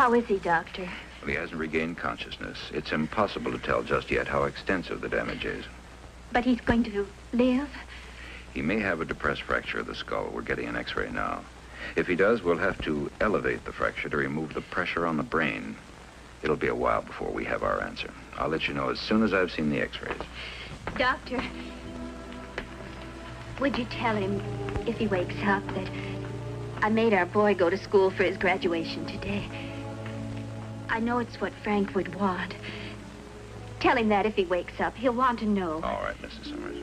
How is he, Doctor? Well, he hasn't regained consciousness. It's impossible to tell just yet how extensive the damage is. But he's going to live? He may have a depressed fracture of the skull. We're getting an X-ray now. If he does, we'll have to elevate the fracture to remove the pressure on the brain. It'll be a while before we have our answer. I'll let you know as soon as I've seen the X-rays. Doctor, would you tell him, if he wakes up, that I made our boy go to school for his graduation today? I know it's what Frank would want. Tell him that if he wakes up. He'll want to know. All right, Mrs. Summers.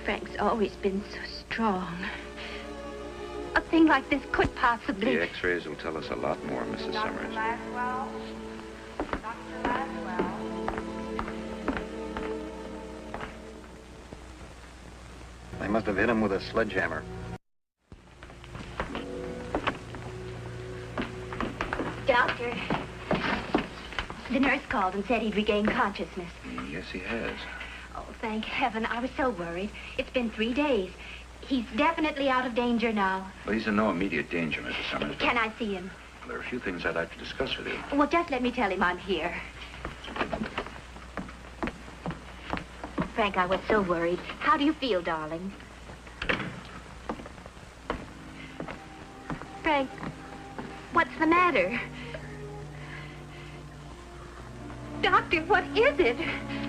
Frank's always been so strong. A thing like this could possibly... The X-rays will tell us a lot more, Mrs. Summers. Laswell? Dr. Laswell? They must have hit him with a sledgehammer. Doctor, the nurse called and said he'd regained consciousness. Yes, he has. Oh, thank heaven. I was so worried. It's been 3 days. He's definitely out of danger now. Well, he's in no immediate danger, Mrs. Summers. Can I see him? There are a few things I'd like to discuss with you. Well, just let me tell him I'm here. Frank, I was so worried. How do you feel, darling? Frank, what's the matter? Doctor, what is it?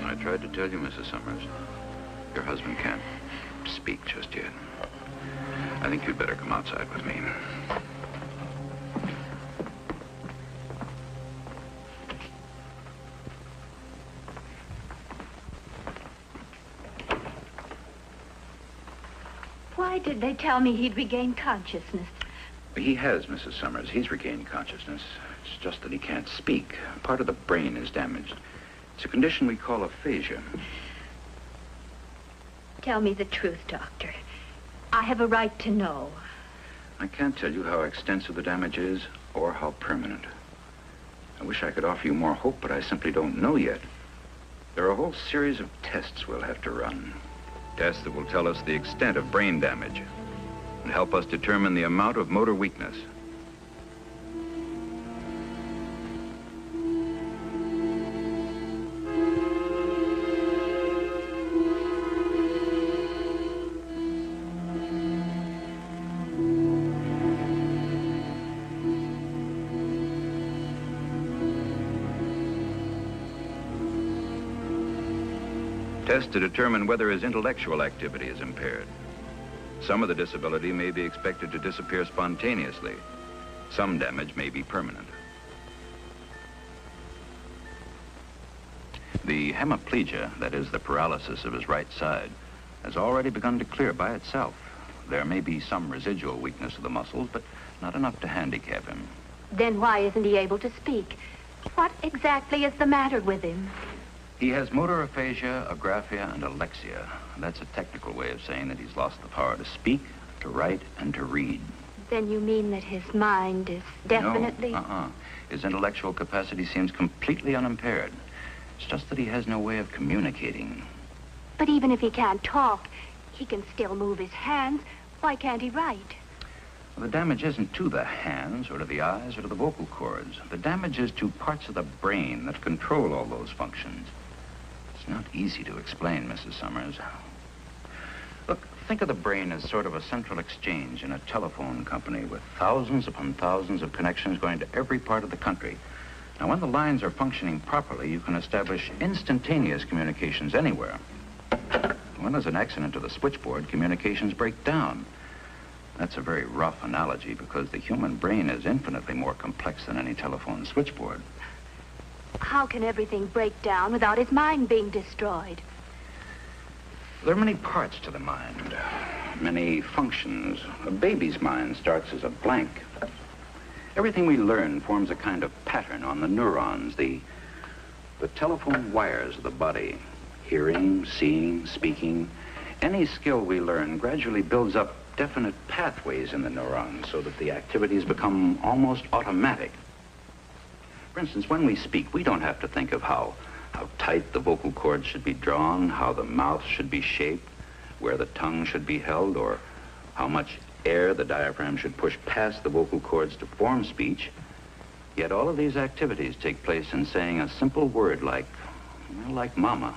I tried to tell you, Mrs. Summers. Your husband can't speak just yet. I think you'd better come outside with me. Why did they tell me he'd regained consciousness? He has, Mrs. Summers. He's regained consciousness. It's just that he can't speak. Part of the brain is damaged. It's a condition we call aphasia. Tell me the truth, Doctor. I have a right to know. I can't tell you how extensive the damage is or how permanent. I wish I could offer you more hope, but I simply don't know yet. There are a whole series of tests we'll have to run. Tests that will tell us the extent of brain damage and help us determine the amount of motor weakness. Tests to determine whether his intellectual activity is impaired. Some of the disability may be expected to disappear spontaneously. Some damage may be permanent. The hemiplegia, that is the paralysis of his right side, has already begun to clear by itself. There may be some residual weakness of the muscles, but not enough to handicap him. Then why isn't he able to speak? What exactly is the matter with him? He has motor aphasia, agraphia, and alexia. That's a technical way of saying that he's lost the power to speak, to write, and to read. Then you mean that his mind is definitely... No, His intellectual capacity seems completely unimpaired. It's just that he has no way of communicating. But even if he can't talk, he can still move his hands. Why can't he write? Well, the damage isn't to the hands or to the eyes or to the vocal cords. The damage is to parts of the brain that control all those functions. It's not easy to explain, Mrs. Summers. Look, think of the brain as sort of a central exchange in a telephone company with thousands upon thousands of connections going to every part of the country. Now, when the lines are functioning properly, you can establish instantaneous communications anywhere. When there's an accident to the switchboard, communications break down. That's a very rough analogy because the human brain is infinitely more complex than any telephone switchboard. How can everything break down without his mind being destroyed? There are many parts to the mind, many functions. A baby's mind starts as a blank. Everything we learn forms a kind of pattern on the neurons, the telephone wires of the body. Hearing, seeing, speaking. Any skill we learn gradually builds up definite pathways in the neurons so that the activities become almost automatic. For instance, when we speak, we don't have to think of how tight the vocal cords should be drawn, how the mouth should be shaped, where the tongue should be held, or how much air the diaphragm should push past the vocal cords to form speech. Yet all of these activities take place in saying a simple word like mama.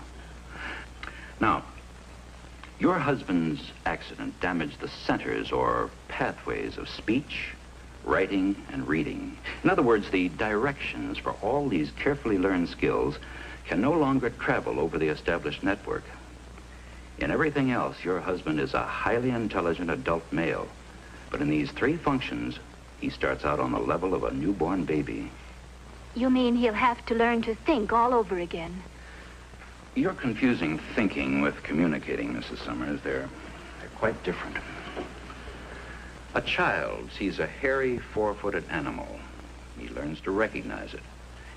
Now, your husband's accident damaged the centers or pathways of speech, writing, and reading. In other words, the directions for all these carefully learned skills can no longer travel over the established network. In everything else, your husband is a highly intelligent adult male. But in these three functions, he starts out on the level of a newborn baby. You mean he'll have to learn to think all over again? You're confusing thinking with communicating, Mrs. Summers. They're quite different. A child sees a hairy, four-footed animal. He learns to recognize it.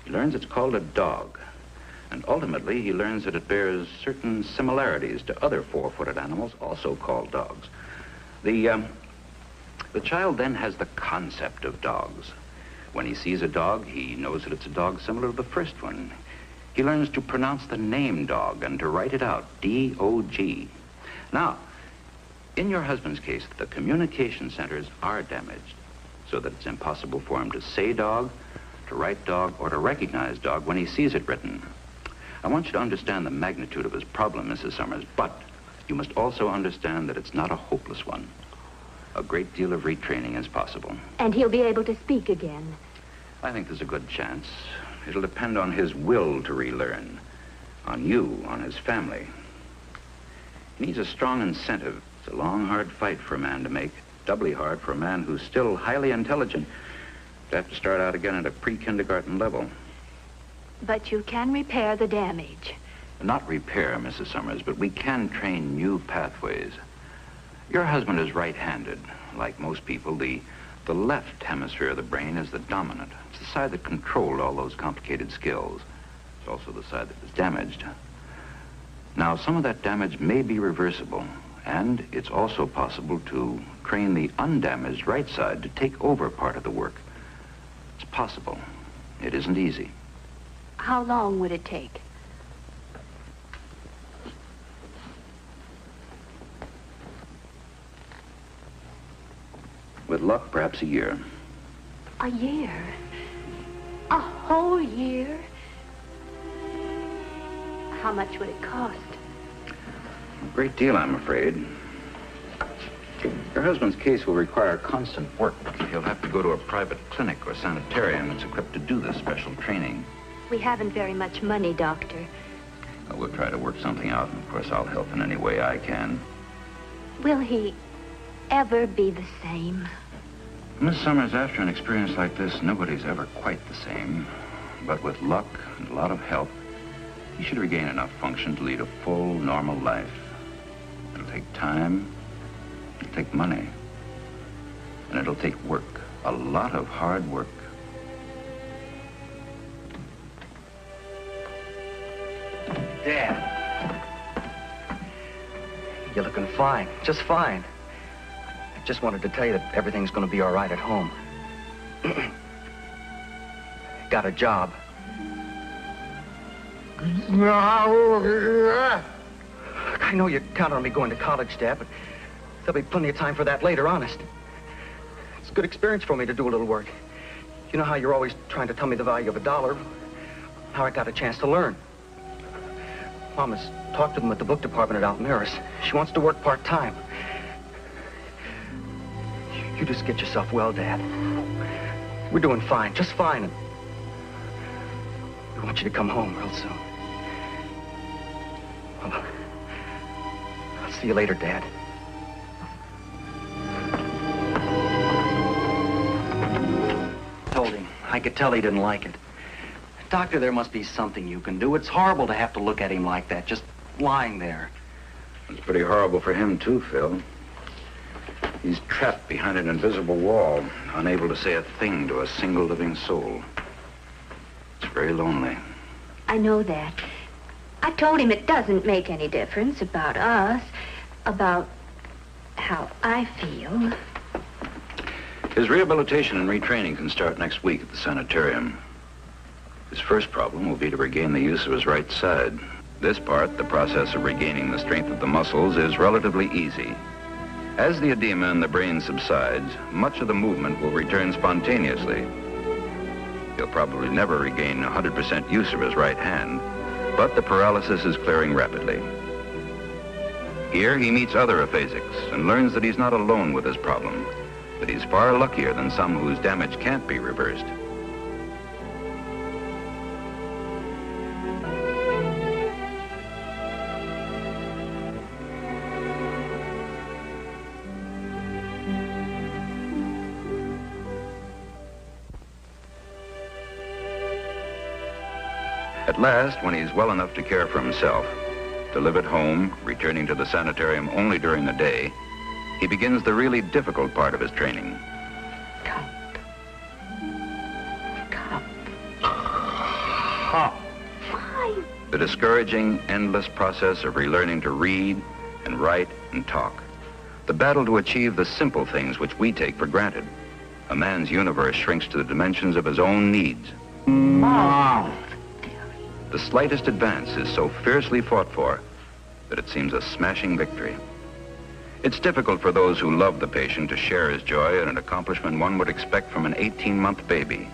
He learns it's called a dog. And ultimately, he learns that it bears certain similarities to other four-footed animals, also called dogs. The child then has the concept of dogs. When he sees a dog, he knows that it's a dog similar to the first one. He learns to pronounce the name dog and to write it out, D-O-G. Now, in your husband's case, the communication centers are damaged so that it's impossible for him to say dog, to write dog, or to recognize dog when he sees it written. I want you to understand the magnitude of his problem, Mrs. Summers, but you must also understand that it's not a hopeless one. A great deal of retraining is possible. And he'll be able to speak again? I think there's a good chance. It'll depend on his will to relearn, on you, on his family. He needs a strong incentive. It's a long, hard fight for a man to make, doubly hard for a man who's still highly intelligent to have to start out again at a pre-kindergarten level. But you can repair the damage. Not repair, Mrs. Summers, but we can train new pathways. Your husband is right-handed. Like most people, the left hemisphere of the brain is the dominant. It's the side that controlled all those complicated skills. It's also the side that was damaged. Now, some of that damage may be reversible, and it's also possible to train the undamaged right side to take over part of the work. It's possible. It isn't easy. How long would it take? With luck, perhaps a year. A year? A whole year? How much would it cost? A great deal, I'm afraid. Your husband's case will require constant work. He'll have to go to a private clinic or sanitarium that's equipped to do this special training. We haven't very much money, Doctor. Well, we'll try to work something out, and of course I'll help in any way I can. Will he ever be the same? Miss Summers, after an experience like this, nobody's ever quite the same. But with luck and a lot of help, he should regain enough function to lead a full, normal life. It'll take time, it'll take money, and it'll take work, a lot of hard work. Dad. You're looking fine, just fine. I just wanted to tell you that everything's going to be all right at home. Got a job. I know you count on me going to college, Dad, but there'll be plenty of time for that later, honest. It's a good experience for me to do a little work. You know how you're always trying to tell me the value of $1? Now I got a chance to learn. Mom has talked to them at the book department at Almaris. She wants to work part-time. You just get yourself well, Dad. We're doing fine, just fine. And we want you to come home real soon. Well, I'll see you later, Dad. Told him. I could tell he didn't like it. Doctor, there must be something you can do. It's horrible to have to look at him like that, just lying there. It's pretty horrible for him, too, Phil. He's trapped behind an invisible wall, unable to say a thing to a single living soul. It's very lonely. I know that. I told him it doesn't make any difference about us, about how I feel. His rehabilitation and retraining can start next week at the sanitarium. His first problem will be to regain the use of his right side. This part, the process of regaining the strength of the muscles, is relatively easy. As the edema in the brain subsides, much of the movement will return spontaneously. He'll probably never regain 100% use of his right hand, but the paralysis is clearing rapidly. Here he meets other aphasics and learns that he's not alone with his problem, that he's far luckier than some whose damage can't be reversed. At last, when he's well enough to care for himself, to live at home, returning to the sanitarium only during the day, he begins the really difficult part of his training. Cup. Fine. The discouraging, endless process of relearning to read and write and talk. The battle to achieve the simple things which we take for granted. A man's universe shrinks to the dimensions of his own needs. Mom. The slightest advance is so fiercely fought for that it seems a smashing victory. It's difficult for those who love the patient to share his joy at an accomplishment one would expect from an 18-month baby.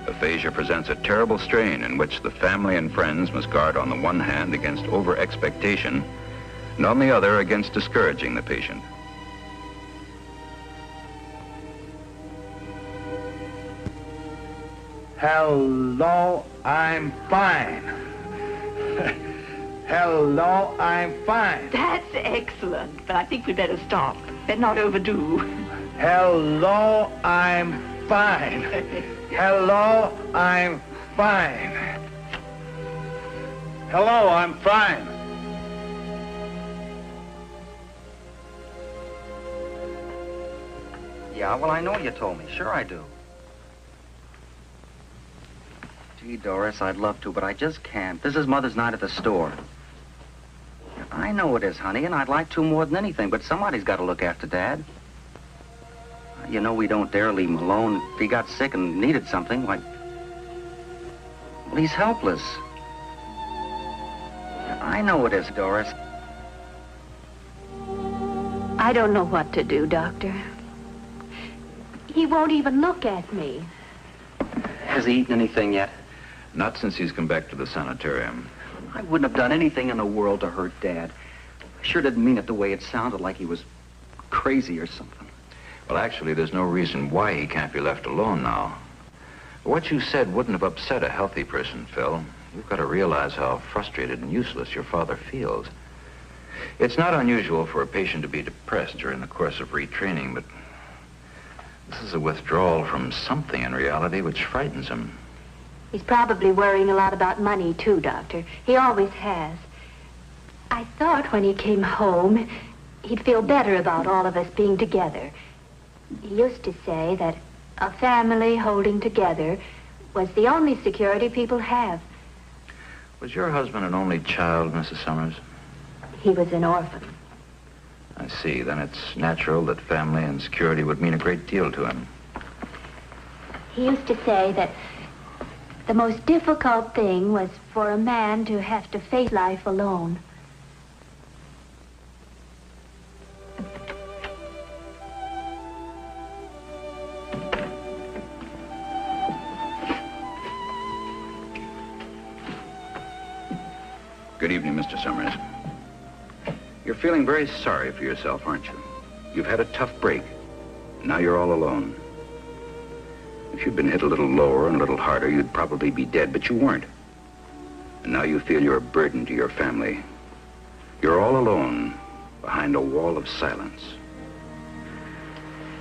Aphasia presents a terrible strain in which the family and friends must guard on the one hand against over-expectation and on the other against discouraging the patient. Hello, I'm fine. Hello, I'm fine. That's excellent, but I think we'd better stop. Better not overdo. Hello, I'm fine. Hello, I'm fine. Hello, I'm fine. Yeah, well, I know you told me. Sure I do. Gee, Doris, I'd love to, but I just can't. This is Mother's night at the store. I know it is, honey, and I'd like to more than anything, but somebody's got to look after Dad. You know we don't dare leave him alone. If he got sick and needed something, like... Well, he's helpless. I know it is, Doris. I don't know what to do, Doctor. He won't even look at me. Has he eaten anything yet? Not since he's come back to the sanitarium. I wouldn't have done anything in the world to hurt Dad. I sure didn't mean it the way it sounded, like he was crazy or something. Well, actually, there's no reason why he can't be left alone now. What you said wouldn't have upset a healthy person, Phil. You've got to realize how frustrated and useless your father feels. It's not unusual for a patient to be depressed during the course of retraining, but this is a withdrawal from something in reality which frightens him. He's probably worrying a lot about money, too, Doctor. He always has. I thought when he came home, he'd feel better about all of us being together. He used to say that a family holding together was the only security people have. Was your husband an only child, Mrs. Summers? He was an orphan. I see. Then it's natural that family and security would mean a great deal to him. He used to say that the most difficult thing was for a man to have to face life alone. Good evening, Mr. Summers. You're feeling very sorry for yourself, aren't you? You've had a tough break. Now you're all alone. If you'd been hit a little lower and a little harder, you'd probably be dead, but you weren't. And now you feel you're a burden to your family. You're all alone behind a wall of silence.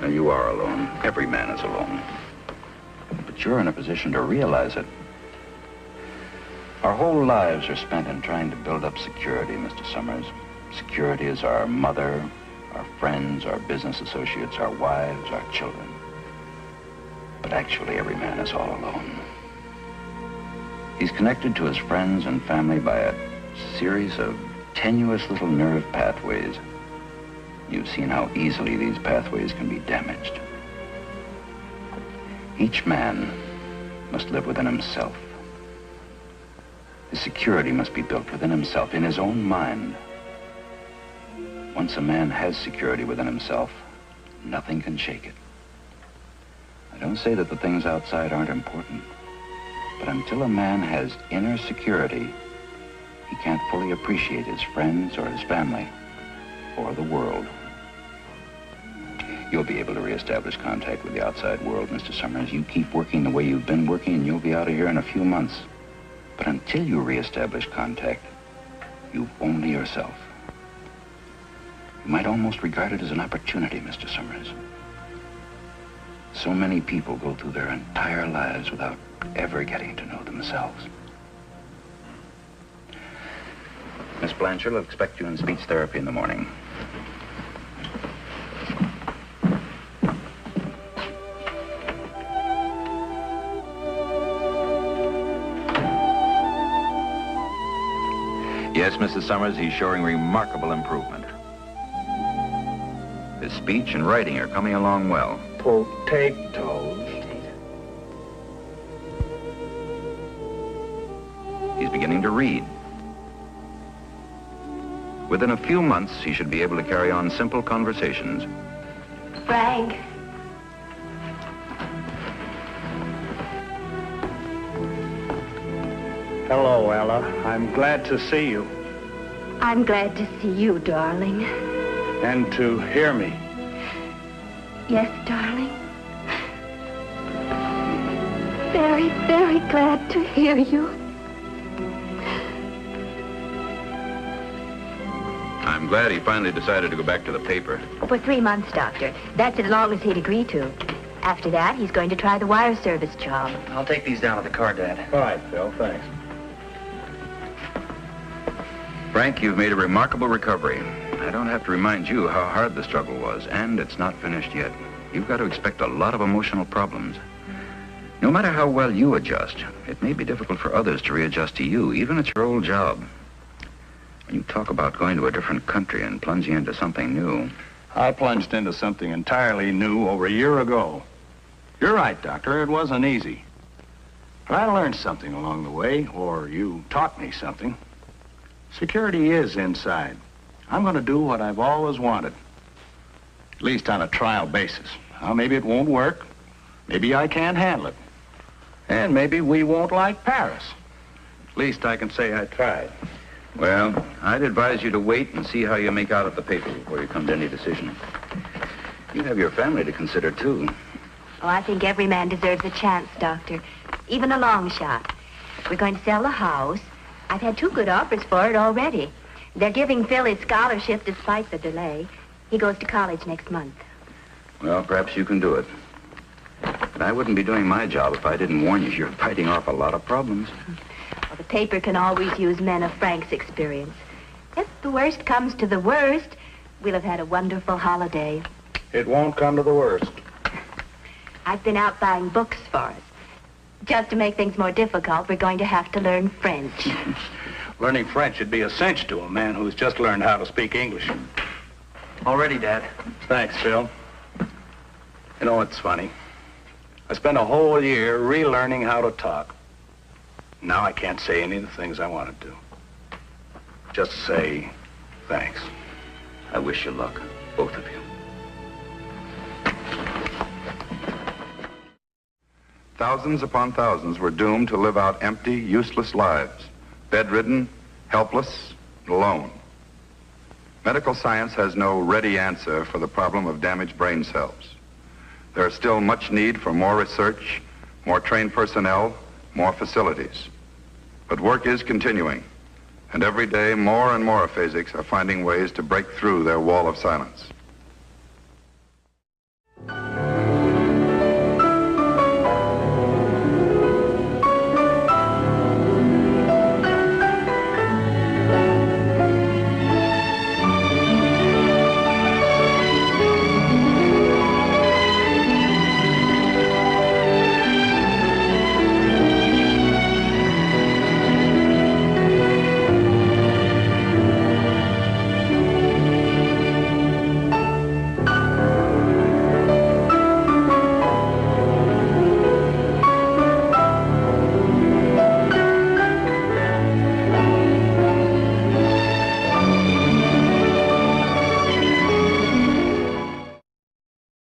And you are alone. Every man is alone. But you're in a position to realize it. Our whole lives are spent in trying to build up security, Mr. Summers. Security is our mother, our friends, our business associates, our wives, our children. But actually, every man is all alone. He's connected to his friends and family by a series of tenuous little nerve pathways. You've seen how easily these pathways can be damaged. Each man must live within himself. His security must be built within himself, in his own mind. Once a man has security within himself, nothing can shake it. I don't say that the things outside aren't important. But until a man has inner security, he can't fully appreciate his friends or his family or the world. You'll be able to reestablish contact with the outside world, Mr. Summers. You keep working the way you've been working, and you'll be out of here in a few months. But until you reestablish contact, you've only yourself. You might almost regard it as an opportunity, Mr. Summers. So many people go through their entire lives without ever getting to know themselves. Miss Blanchard will expect you in speech therapy in the morning. Yes, Mrs. Summers, he's showing remarkable improvement. His speech and writing are coming along well. Potatoes. He's beginning to read. Within a few months, he should be able to carry on simple conversations. Frank. Hello, Ella. I'm glad to see you. I'm glad to see you, darling. And to hear me. Yes, darling. Very, very glad to hear you. I'm glad he finally decided to go back to the paper. For 3 months, Doctor. That's as long as he'd agree to. After that, he's going to try the wire service job. I'll take these down to the car, Dad. All right, Phil, thanks. Frank, you've made a remarkable recovery. I don't have to remind you how hard the struggle was, and it's not finished yet. You've got to expect a lot of emotional problems. No matter how well you adjust, it may be difficult for others to readjust to you, even at your old job. When you talk about going to a different country and plunging into something new... I plunged into something entirely new over a year ago. You're right, Doctor. It wasn't easy. But I learned something along the way, or you taught me something. Security is inside. I'm going to do what I've always wanted. At least on a trial basis. Now, maybe it won't work. Maybe I can't handle it. And maybe we won't like Paris. At least I can say I tried. Well, I'd advise you to wait and see how you make out at the paper before you come to any decision. You have your family to consider, too. Oh, I think every man deserves a chance, Doctor. Even a long shot. We're going to sell the house. I've had 2 good offers for it already. They're giving Phil his scholarship despite the delay. He goes to college next month. Well, perhaps you can do it. But I wouldn't be doing my job if I didn't warn you you're fighting off a lot of problems. Well, the paper can always use men of Frank's experience. If the worst comes to the worst, we'll have had a wonderful holiday. It won't come to the worst. I've been out buying books for us. Just to make things more difficult, we're going to have to learn French. Learning French should be a cinch to a man who's just learned how to speak English. Already, Dad. Thanks, Phil. You know, it's funny. I spent a whole year relearning how to talk. Now I can't say any of the things I wanted to. Just say thanks. I wish you luck, both of you. Thousands upon thousands were doomed to live out empty, useless lives, bedridden, helpless, and alone. Medical science has no ready answer for the problem of damaged brain cells. There is still much need for more research, more trained personnel, more facilities. But work is continuing, and every day more and more aphasics are finding ways to break through their wall of silence.